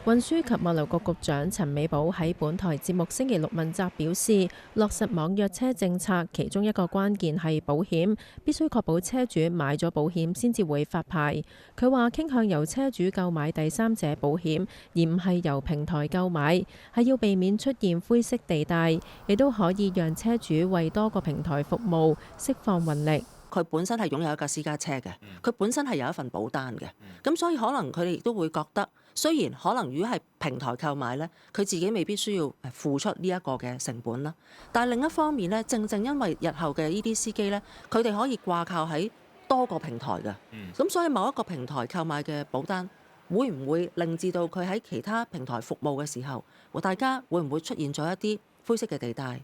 運輸及物流局局長陳美寶喺本台節目星期六問責表示，落實網約車政策，其中一個關鍵係保險，必須確保車主買咗保險先至會發牌。佢話傾向由車主購買第三者保險，而唔係由平台購買，係要避免出現灰色地帶，亦都可以讓車主為多個平台服務，釋放運力。佢本身係擁有一架私家車嘅，佢本身係有一份保單嘅，咁所以可能佢哋亦都會覺得，雖然可能如果係平台購買呢，佢自己未必需要付出呢一個嘅成本啦。但係另一方面呢，正正因為日後嘅呢啲司機呢，佢哋可以掛靠喺多個平台嘅，咁所以某一個平台購買嘅保單，會唔會令至到佢喺其他平台服務嘅時候，大家會唔會出現咗一啲灰色嘅地帶？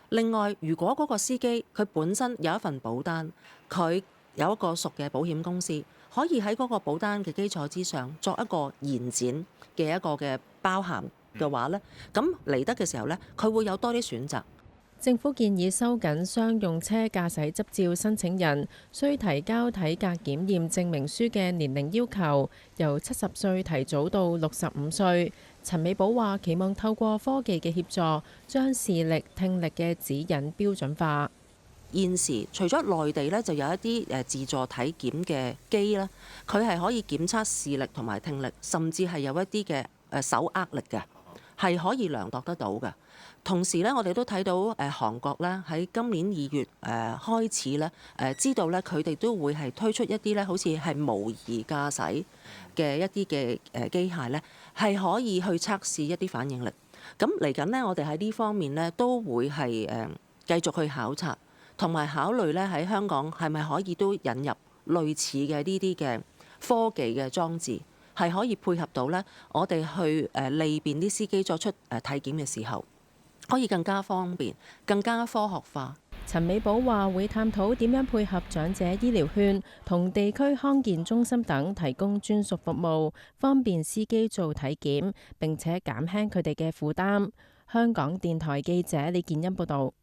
另外，如果嗰個司機佢本身有一份保單，佢有一個屬嘅保險公司，可以喺嗰個保單嘅基礎之上作一個延展嘅一個嘅包含嘅話呢，咁嚟得嘅時候呢，佢會有多啲選擇。政府建議收緊商用車駕駛執照申請人需提交體格檢驗證明書嘅年齡要求，由70歲提早到65歲。陳美寶話：期望透過科技嘅協助，將視力、聽力嘅指引標準化。現時除咗內地呢，就有一啲自助體檢嘅機啦，佢係可以檢測視力同埋聽力，甚至係有一啲嘅手握力嘅，係可以量度得到嘅。同時咧，我哋都睇到韓國咧喺今年2月開始咧知道咧佢哋都會係推出一啲咧好似係模擬駕駛嘅一啲嘅機械咧，係可以去測試一啲反應力。咁嚟緊呢，我哋喺呢方面咧都會係繼續去考察，同埋考慮咧喺香港係咪可以都引入類似嘅呢啲嘅科技嘅裝置，係可以配合到咧我哋去利便啲司機作出體檢嘅時候，可以更加方便、更加科學化。陳美寶話會探討點樣配合長者醫療券同地區康健中心等提供專屬服務，方便司機做體檢，並且減輕佢哋嘅負擔。香港電台記者李建欣報道。